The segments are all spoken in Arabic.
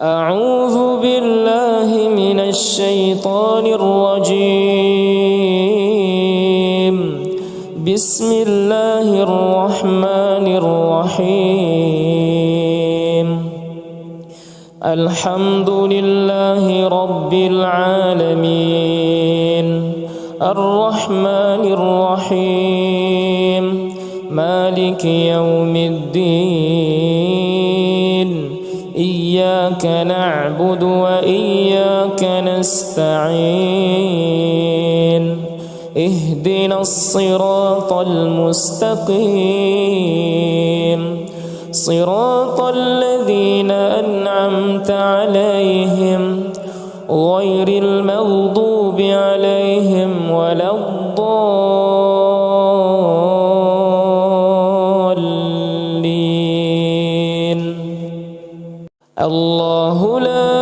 أعوذ بالله من الشيطان الرجيم. بسم الله الرحمن الرحيم. الحمد لله رب العالمين، الرحمن الرحيم، مالك يوم الدين. إياك نعبد وإياك نستعين. اهدنا الصراط المستقيم، صراط الذين أنعمت عليهم غير المغضوب عليهم ولا الضالين. الله لا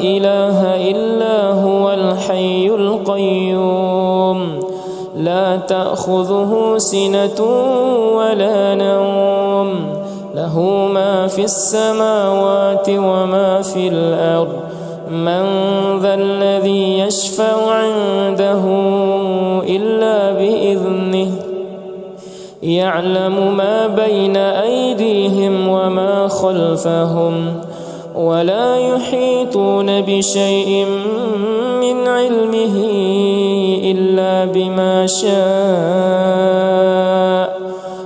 إله إلا هو الحي القيوم، لا تأخذه سنة ولا نوم، له ما في السماوات وما في الأرض. من ذا الذي يشفع عنده إلا بإذنه، يعلم ما بين أيديهم وما خلفهم، ولا يحيطون بشيء من علمه إلا بما شاء.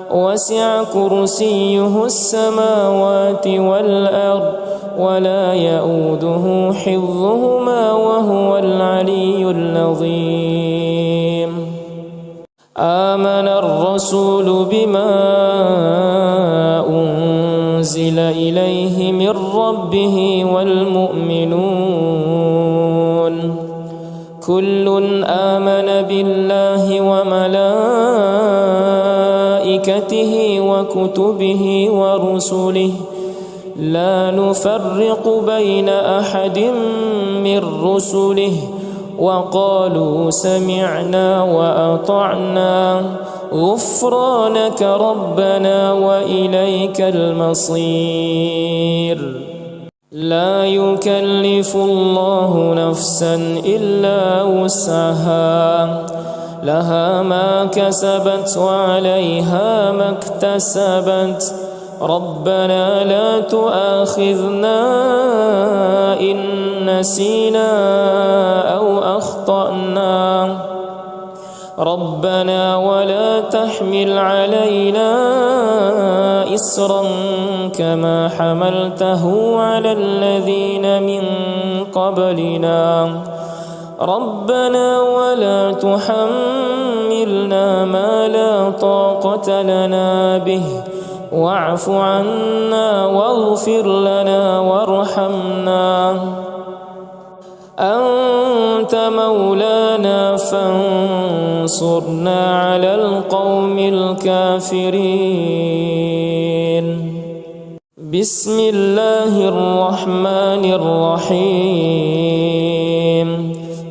وسع كرسيه السماوات والأرض، ولا يؤوده حفظهما وهو العلي العظيم. آمن الرسول بما أنزل إليه من ربه والمؤمنون كل آمن بالله وملائكته وكتبه ورسله، لا نفرق بين أحد من رسله، وقالوا سمعنا وأطعنا غفرانك ربنا وإليك المصير. لا يكلف الله نفسا إلا وسعها، لها ما كسبت وعليها ما اكتسبت. ربنا لا تؤاخذنا إن نسينا أو أخطأنا، ربنا ولا تحمل علينا إصرا كما حملته على الذين من قبلنا. ربنا ولا تحملنا ما لا طاقة لنا به، واعف عنا واغفر لنا وارحمنا. أنت مولانا فانصرنا على القوم الكافرين. بسم الله الرحمن الرحيم.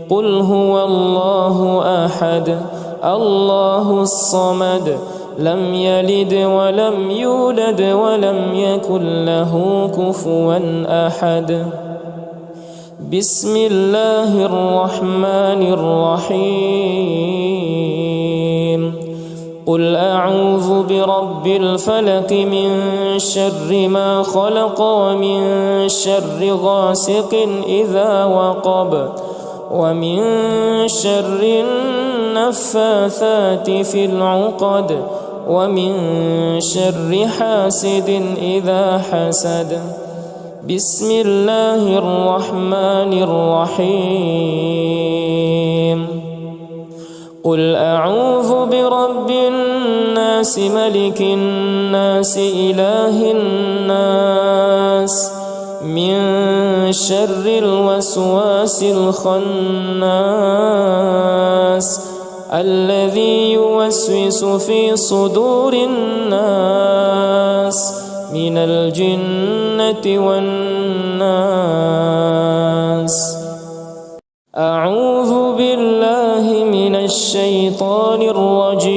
قل هو الله أحد، الله الصمد، لم يلد ولم يولد ولم يكن له كفوا أحد. بسم الله الرحمن الرحيم. قل أعوذ برب الفلق من شر ما خلق ومن شر غاسق إذا وقب ومن شر النفاثات في العقد ومن شر حاسد إذا حسد. بسم الله الرحمن الرحيم. قل أعوذ برب الناس ملك الناس إله الناس من شر الوسواس الخناس الذي يوسوس في صدور الناس من الجنة والناس. أعوذ بالله من الشيطان الرجيم.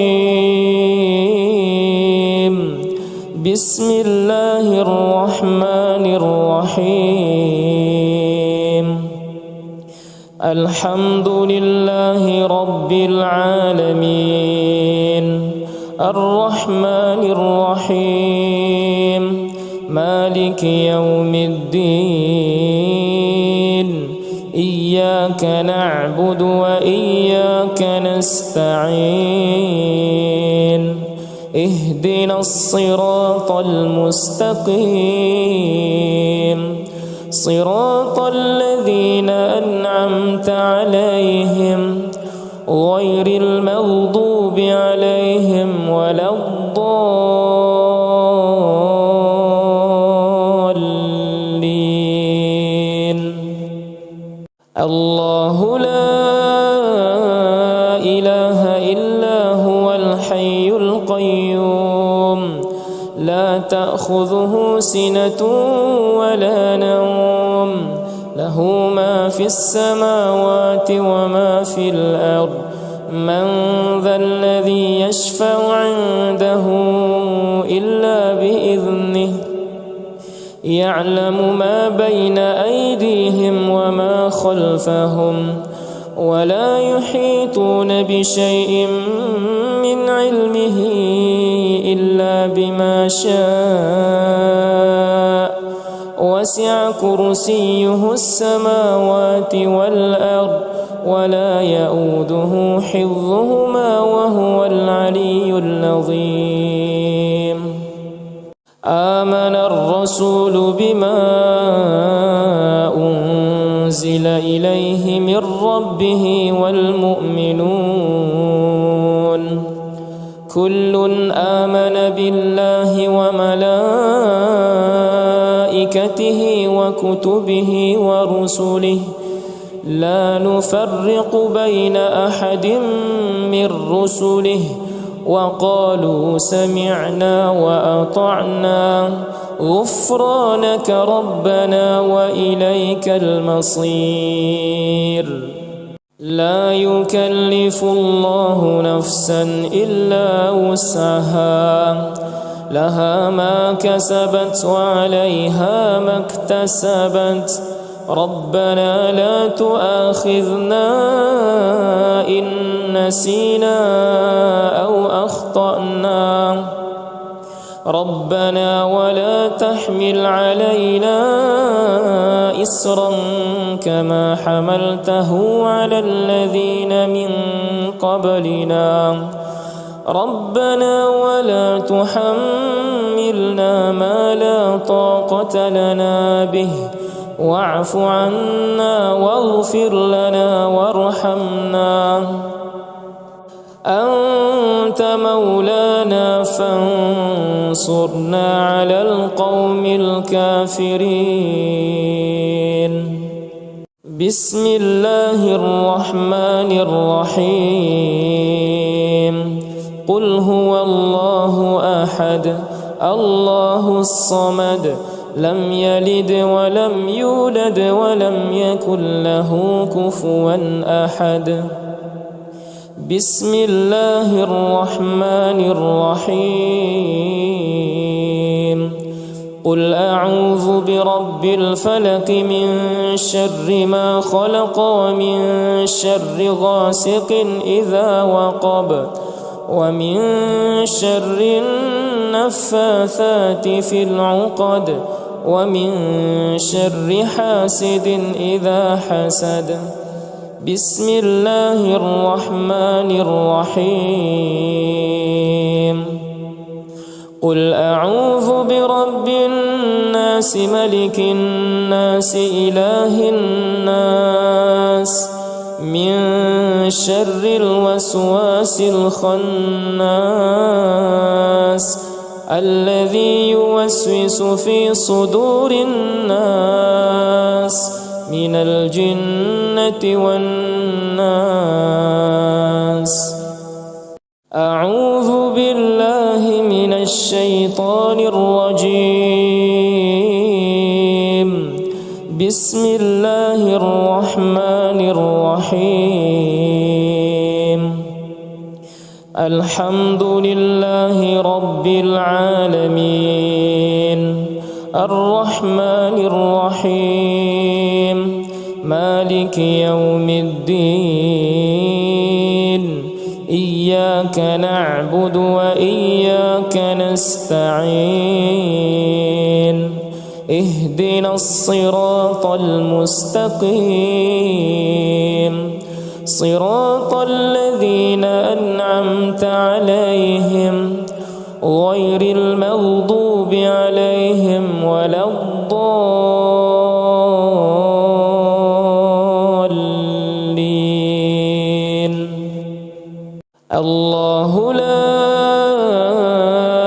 بسم الله الرحمن الرحيم. الرحيم الحمد لله رب العالمين الرحمن الرحيم مالك يوم الدين إياك نعبد وإياك نستعين اهدنا الصراط المستقيم صراط الذين أنعمت عليهم غير المغضوب عليهم ولا الضالين الله لا إله إلا هو الحي القيوم لا تأخذه سنة ولا نوم له ما في السماوات وما في الأرض من ذا الذي يشفع عنده إلا بإذنه يعلم ما بين أيديهم وما خلفهم ولا يحيطون بشيء من علمه إلا بما شاء وسع كرسيه السماوات والأرض ولا يؤوده حفظهما وهو العلي العظيم آمن الرسول بما أنزل إليه من ربه والمؤمنون كل آمن بالله وملائكته وكتبه ورسله لا نفرق بين أحد من رسله وقالوا سمعنا وأطعنا غفرانك ربنا وإليك المصير لا يكلف الله نفسا إلا وسعها لها ما كسبت وعليها ما اكتسبت ربنا لا تؤاخذنا إن نسينا أو أخطأنا ربنا ولا تحمل علينا إصرا كما حملته على الذين من قبلنا ربنا ولا تحملنا ما لا طاقة لنا به واعف عنا واغفر لنا وارحمنا أنت مولانا فانصرنا على القوم الكافرين بسم الله الرحمن الرحيم قل هو الله أحد الله الصمد لم يلد ولم يولد ولم يكن له كفوا أحد بسم الله الرحمن الرحيم قل أعوذ برب الفلق من شر ما خلق ومن شر غاسق إذا وقب ومن شر النفاثات في العقد ومن شر حاسد إذا حسد بسم الله الرحمن الرحيم قل أعوذ برب الناس ملك الناس إله الناس من شر الوسواس الخناس الذي يوسوس في صدور الناس من الجنة والناس أعوذ بالله من الشيطان الرجيم بسم الله الرحمن الرحيم الحمد لله رب العالمين الرحمن الرحيم مالك يوم الدين إياك نعبد وإياك نستعين اهدنا الصراط المستقيم صراط الذين أنعمت عليهم غير المغضوب عليهم ولا الضالين. الله لا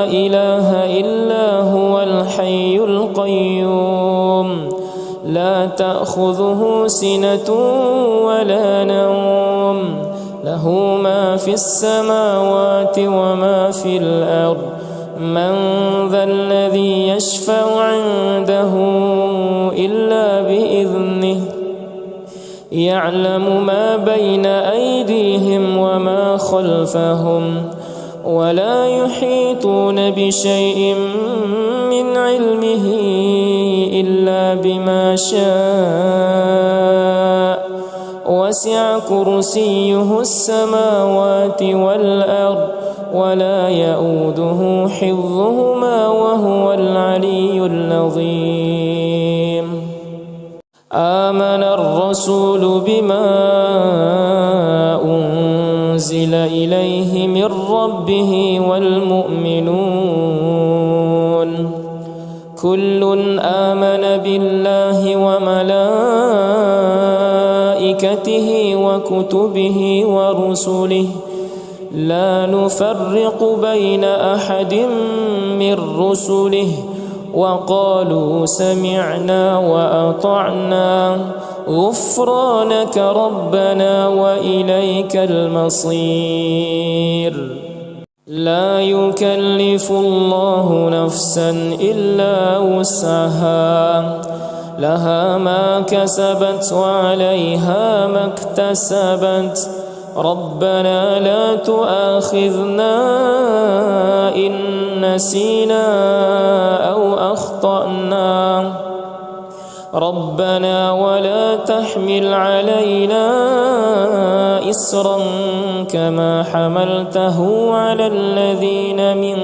إله إلا هو الحي القيوم لا تأخذه سنة ولا نوم له ما في السماوات وما في الأرض من ذا الذي يشفع عنده إلا بإذنه يعلم ما بين أيديهم وما خلفهم ولا يحيطون بشيء من علمه إلا بما شاء وسع كرسيه السماوات والأرض ولا يؤوده حفظهما وهو العلي العظيم. آمن الرسول بما أنزل إليه من ربه والمؤمنون كل آمن بالله وملائكته وكتبه ورسله لا نفرق بين أحد من رسله وقالوا سمعنا وأطعنا غفرانك ربنا وإليك المصير. لا يكلف الله نفسا إلا وسعها لها ما كسبت وعليها ما اكتسبت ربنا لا تؤاخذنا إن نسينا أو أخطأنا ربنا ولا تحمل علينا إصرا كما حملته على الذين من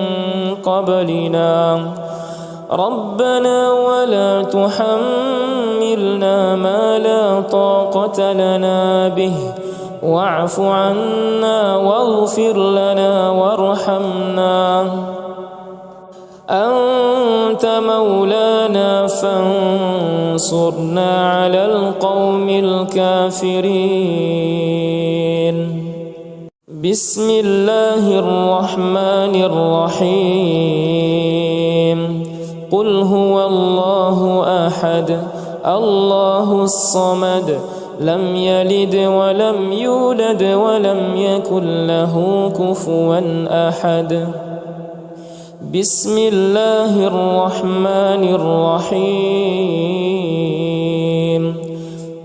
قبلنا ربنا ولا تحملنا ما لا طاقة لنا به واعف عنا واغفر لنا وارحمنا أنت مولانا فانصرنا على القوم الكافرين. بسم الله الرحمن الرحيم قل هو الله أحد الله الصمد لم يلد ولم يولد ولم يكن له كفوا أحد. بسم الله الرحمن الرحيم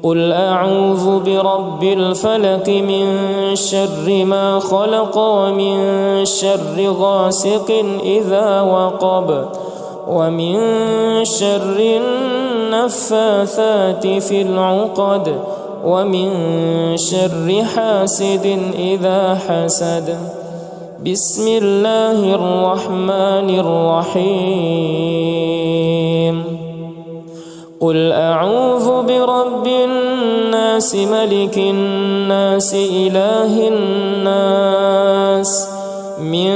قل أعوذ برب الفلق من شر ما خلق ومن شر غاسق إذا وقب ومن شر النفاثات في العقد ومن شر حاسد إذا حسد. بسم الله الرحمن الرحيم قل أعوذ برب الناس ملك الناس إله الناس من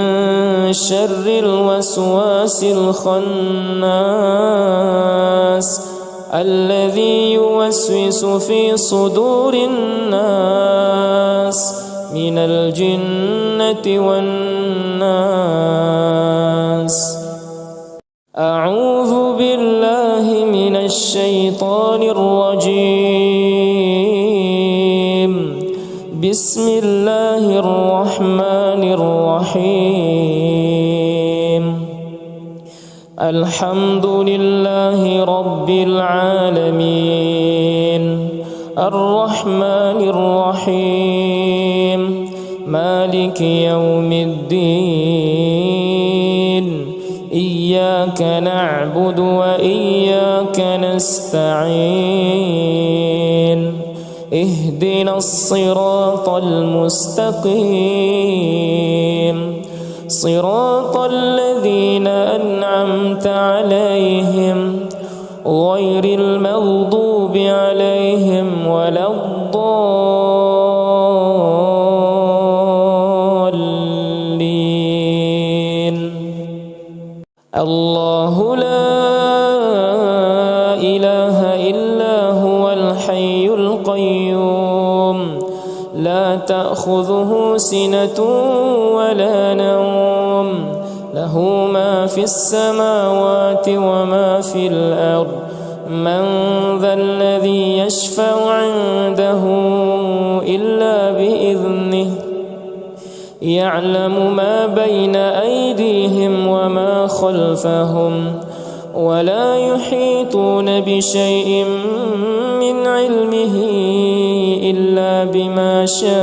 شر الوسواس الخناس الذي يوسوس في صدور الناس من الجنة والناس. أعوذ بالله من الشيطان الرجيم. بسم الله الرحمن الرحيم. الحمد لله رب العالمين الرحمن الرحيم مالك يوم الدين إياك إياك نعبد وإياك نستعين اهدنا الصراط المستقيم صراط الذين أنعمت عليهم غير المغضوب عليهم ولا الضالين. الله لا إله إلا هو الحي القيوم لا تأخذه سنة ولا نوم له ما في السماوات وما في الأرض من ذا الذي يشفع عنده إلا بإذنه يعلم ما بين أيديهم وما خلفهم ولا يحيطون بشيء من علمه إلا بما شاء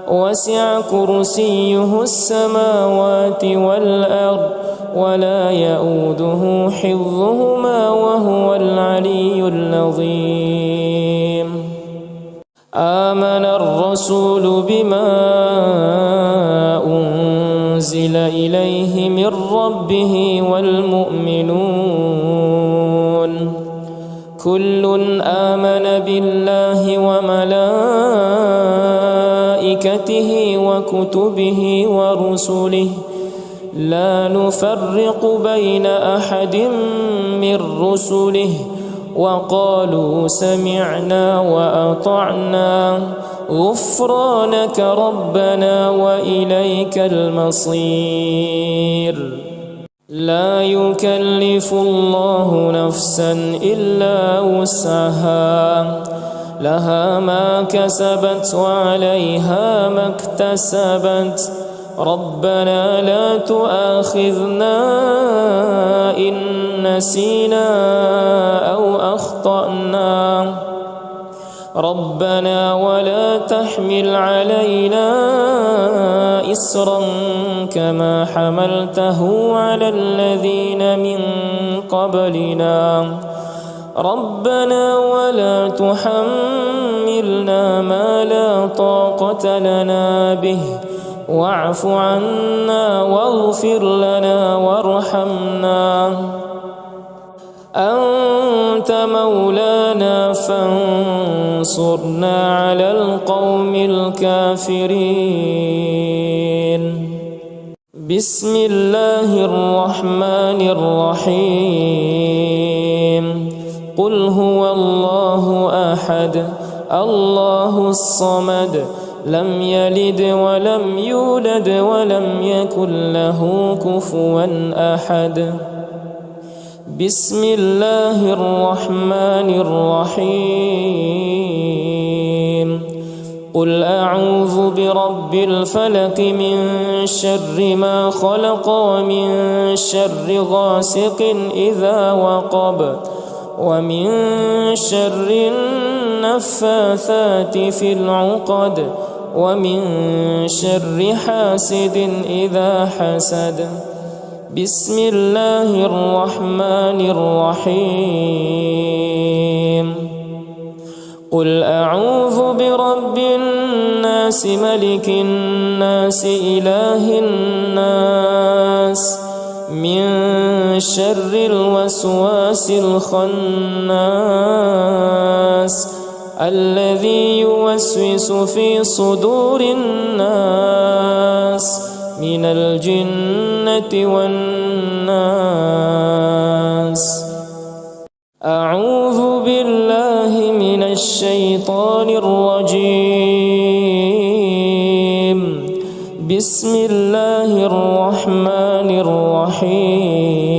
وسع كرسيه السماوات والأرض ولا يؤوده حفظهما وهو العلي العظيم. آمن الرسول بما أنزل إليه من ربه والمؤمنون كل آمن بالله وملائكته وكتبه ورسله لا نفرق بين أحد من رسله وقالوا سمعنا وأطعنا غفرانك ربنا وإليك المصير. لا يكلف الله نفسا إلا وسعها لها ما كسبت وعليها ما اكتسبت ربنا لا تؤاخذنا إن نسينا أو أخطأنا ربنا ولا تحمل علينا إصرا كما حملته على الذين من قبلنا ربنا ولا تحملنا ما لا طاقة لنا به واعف عنا واغفر لنا وارحمنا أنت مولانا فانصرنا على القوم الكافرين. بسم الله الرحمن الرحيم قل هو الله أحد الله الصمد لم يلد ولم يولد ولم يكن له كفوا أحد. بسم الله الرحمن الرحيم قل أعوذ برب الفلق من شر ما خلق ومن شر غاسق إذا وقب ومن شر النفاثات في العقد ومن شر حاسد إذا حسد. بسم الله الرحمن الرحيم قل أعوذ برب الناس ملك الناس إله الناس من شر الوسواس الخناس الذي يوسوس في صدور الناس من الجنة والناس. أعوذ بالله من الشيطان الرجيم. بسم الله الرحمن الرحيم.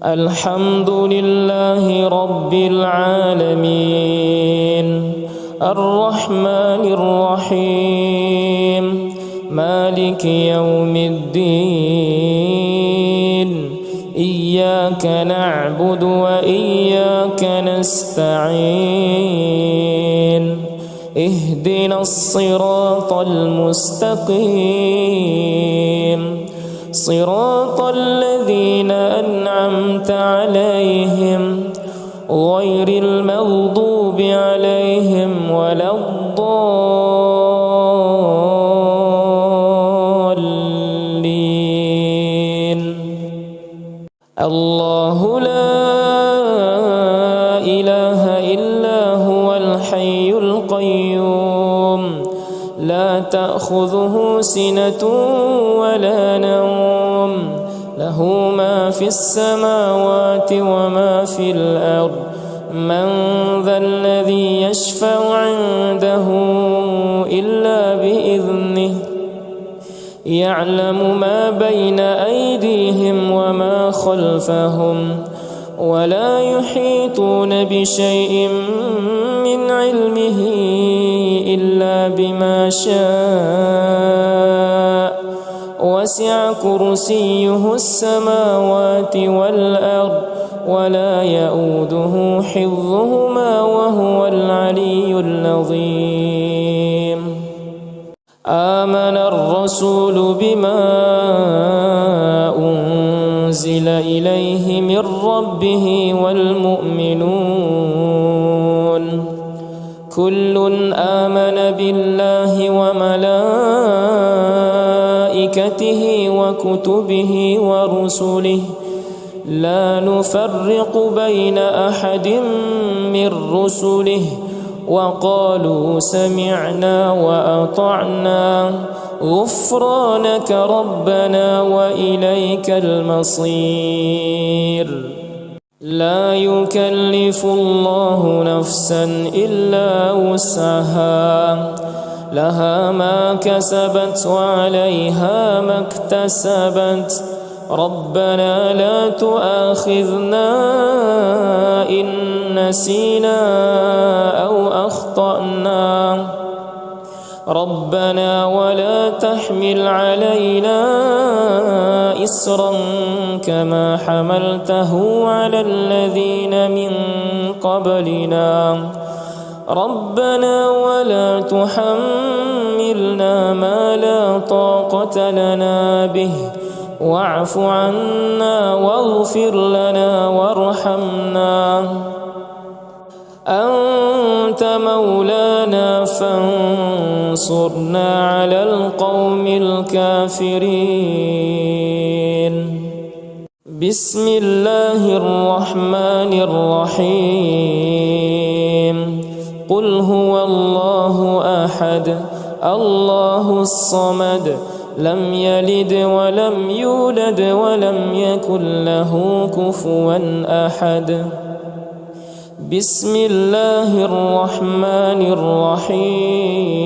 الحمد لله رب العالمين الرحمن الرحيم مالك يوم الدين إياك نعبد وإياك نستعين اهدنا الصراط المستقيم صراط الذين أنعمت عليهم غير المغضوب عليهم ولا الضالين. الله لا إله إلا هو الحي القيوم لا تأخذه سنة ولا نوم له ما في السماوات وما في الأرض من ذا الذي يشفع عنده إلا بإذنه يعلم ما بين أيديهم وما خلفهم ولا يحيطون بشيء من علمه إلا بما شاء وسع كرسيه السماوات والأرض ولا يؤوده حفظهما وهو العلي العظيم. آمن الرسول بما أنزل إليه من ربه والمؤمنون كل آمن بالله وملائكته وكتبه ورسله لا نفرق بين أحد من رسله وقالوا سمعنا وأطعنا غفرانك ربنا وإليك المصير. لا يكلف الله نفسا إلا وسعها لها ما كسبت وعليها ما اكتسبت ربنا لا تؤاخذنا إن نسينا أو أخطأنا ربنا ولا تحمل علينا إصرا كما حملته على الذين من قبلنا ربنا ولا تحملنا ما لا طاقة لنا به واعف عنا واغفر لنا وارحمنا أنت مولانا فانصرنا على القوم الكافرين. بسم الله الرحمن الرحيم قل هو الله أحد الله الصمد لم يلد ولم يولد ولم يكن له كفوا أحد. بسم الله الرحمن الرحيم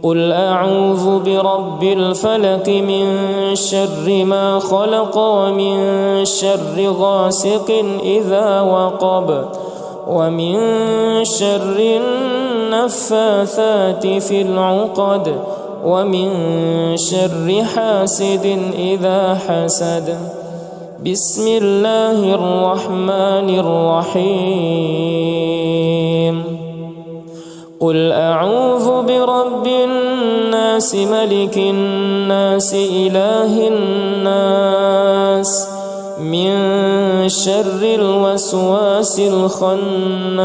قل أعوذ برب الفلق من شر ما خلق ومن شر غاسق إذا وقب ومن شر النفاثات في العقد ومن شر حاسد إذا حسد. بسم الله الرحمن الرحيم قل أعوذ برب الناس ملك الناس إله الناس من شر الوسواس الخناس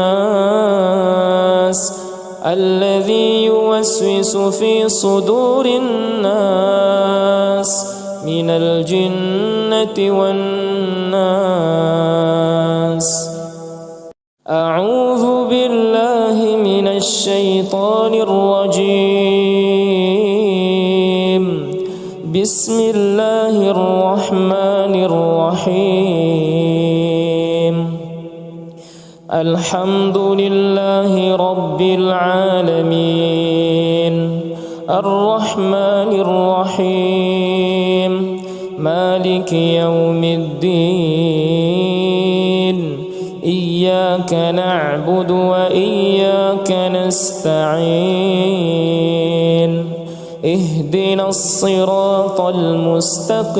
الذي يوسوس في صدور الناس من الجنة والناس. أعوذ بالله من الشيطان الرجيم. بسم الله الرحمن الرحيم. الحمد لله رب العالمين الرحمن الرحيم مالك يوم الدين إياك نعبد وإياك نستعين اهدنا الصراط المستقيم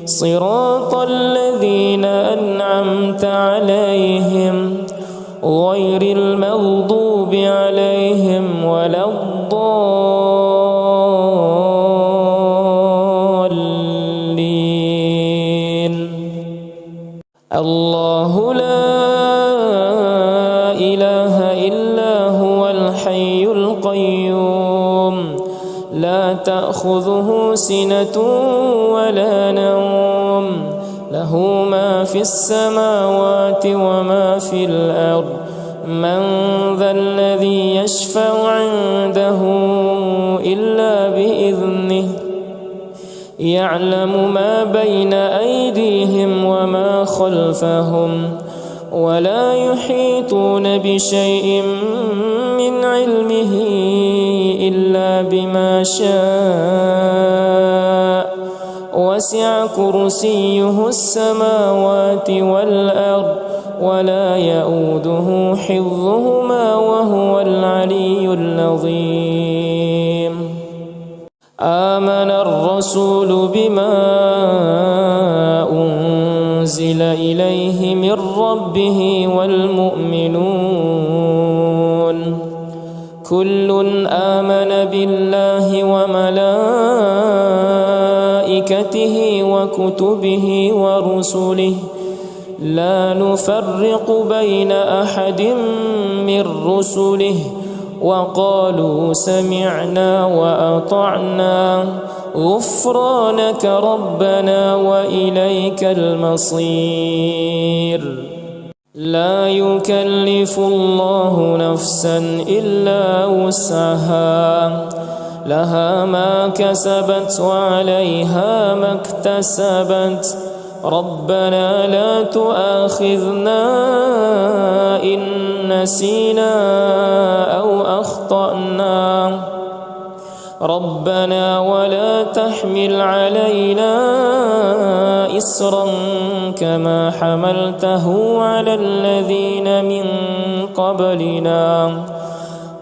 صراط الذين أنعمت عليهم الله لا إله إلا هو الحي القيوم لا تأخذه سنة ولا نوم له ما في السماوات وما في الأرض من ذا الذي يشفع عنده إلا بإذنه يعلم ما بين أيديهم وما خلفهم ولا يحيطون بشيء من علمه إلا بما شاء وسع كرسيه السماوات والأرض ولا يؤوده حفظهما وهو العلي العظيم آمن الرسول بما أنزل إليه من ربه والمؤمنون كل آمن بالله وملائكته وكتبه ورسله لا نفرق بين أحد من رسله وقالوا سمعنا وأطعنا غفرانك ربنا وإليك المصير لا يكلف الله نفسا إلا وسعها لها ما كسبت وعليها ما اكتسبت ربنا لا تؤاخذنا إن نسينا أو أخطأنا ربنا ولا تحمل علينا إصرا كما حملته على الذين من قبلنا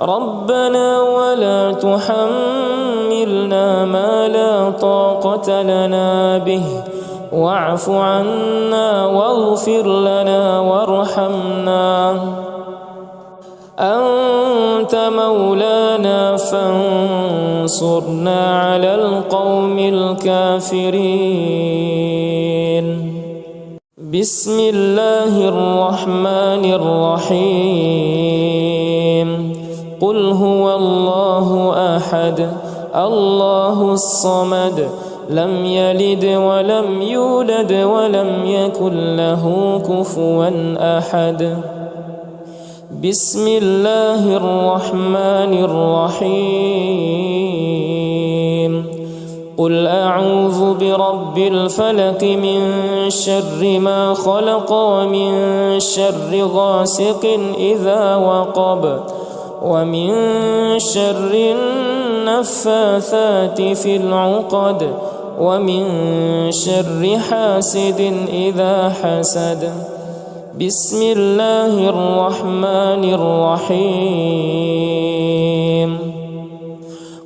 ربنا ولا تحملنا ما لا طاقة لنا به واعف عنا واغفر لنا وارحمنا أنت مولانا فانصرنا على القوم الكافرين بسم الله الرحمن الرحيم قل هو الله أحد الله الصمد لم يلد ولم يولد ولم يكن له كفوا أحد بسم الله الرحمن الرحيم قل أعوذ برب الفلق من شر ما خلق ومن شر غاسق إذا وقب ومن شر النفاثات في العقد ومن شر حاسد إذا حسد بسم الله الرحمن الرحيم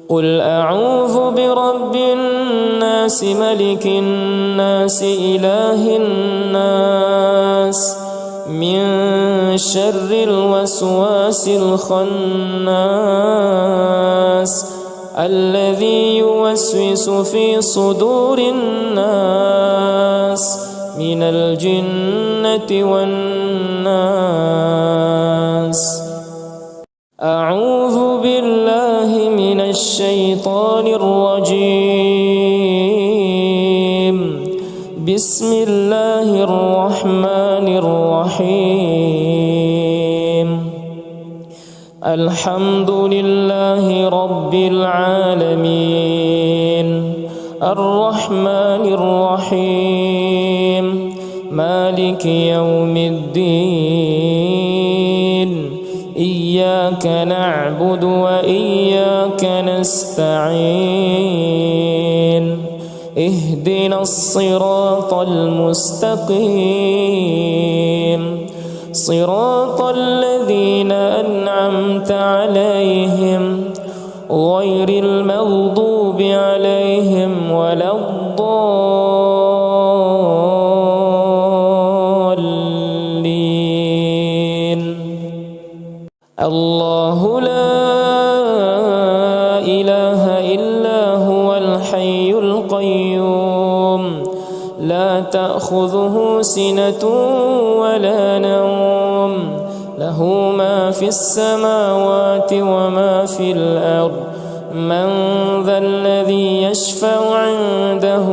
قل أعوذ برب الناس ملك الناس إله الناس من شر الوسواس الخناس الذي يوسوس في صدور الناس من الجنة والناس أعوذ بالله من الشيطان الرجيم بسم الله الرحمن الرحيم الحمد لله رب العالمين الرحمن الرحيم مالك يوم الدين إياك نعبد وإياك نستعين اهدنا الصراط المستقيم صراط الذين أنعمت عليهم غير المغضوب عليهم ولا الضالين الله لا إله إلا هو الحي القيوم لا تأخذه سنة ولا نوم له ما في السماوات وما في الأرض من ذا الذي يشفع عنده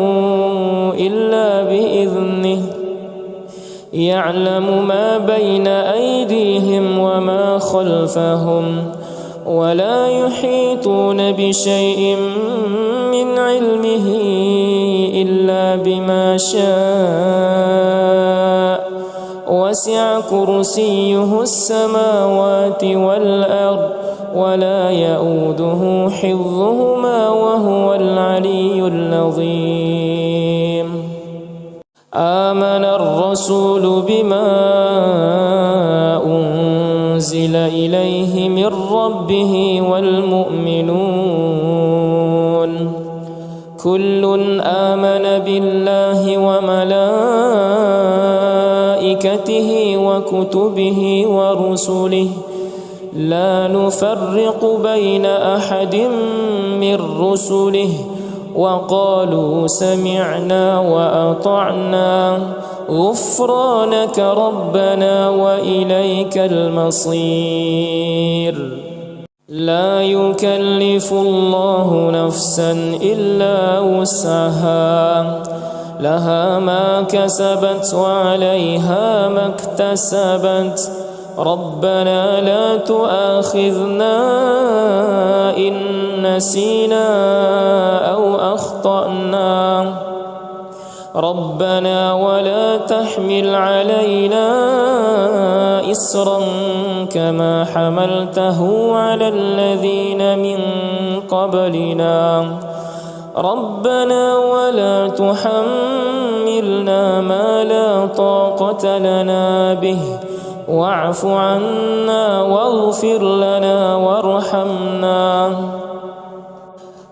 إلا بإذنه يعلم ما بين أيديهم وما خلفهم ولا يحيطون بشيء من علمه إلا بما شاء وسع كرسيه السماوات والأرض ولا يؤوده حفظهما وهو العلي العظيم آمن الرسول بما أنزل إليه من ربه والمؤمنون كل آمن بالله وملائكته وكتبه ورسله لا نفرق بين أحد من رسله وقالوا سمعنا وأطعنا غفرانك ربنا وإليك المصير لا يكلف الله نفسا إلا وسعها لها ما كسبت وعليها ما اكتسبت ربنا لا تؤاخذنا إن نسينا أو أخطأنا ربنا ولا تحمل علينا إصرا كما حملته على الذين من قبلنا ربنا ولا تحملنا ما لا طاقة لنا به واعف عنا واغفر لنا وارحمنا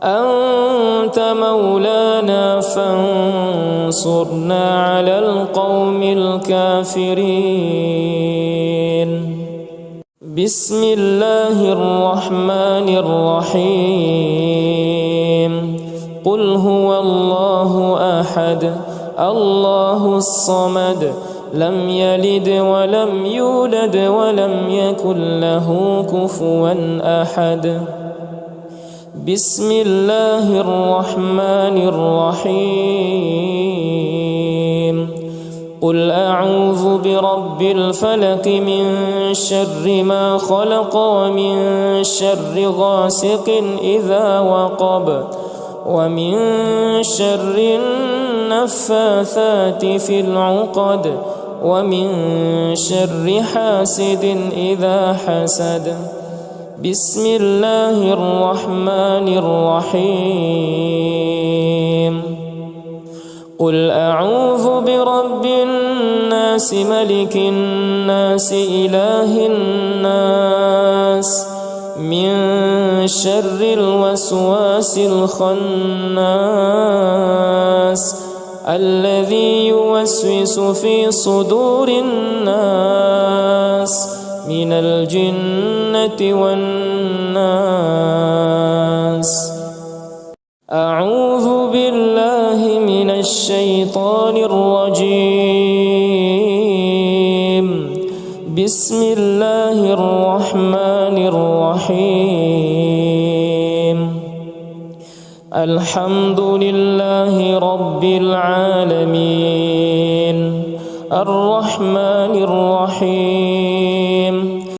أنت مولانا فانصرنا على القوم الكافرين بسم الله الرحمن الرحيم قل هو الله أحد الله الصمد لم يلد ولم يولد ولم يكن له كفوا أحد بسم الله الرحمن الرحيم قل أعوذ برب الفلق من شر ما خلق ومن شر غاسق إذا وقب ومن شر النفاثات في العقد ومن شر حاسد إذا حسد بسم الله الرحمن الرحيم قل أعوذ برب الناس ملك الناس إله الناس من شر الوسواس الخناس الذي يوسوس في صدور الناس من الجنة والناس أعوذ بالله من الشيطان الرجيم بسم الله الرحمن الرحيم الحمد لله رب العالمين الرحمن الرحيم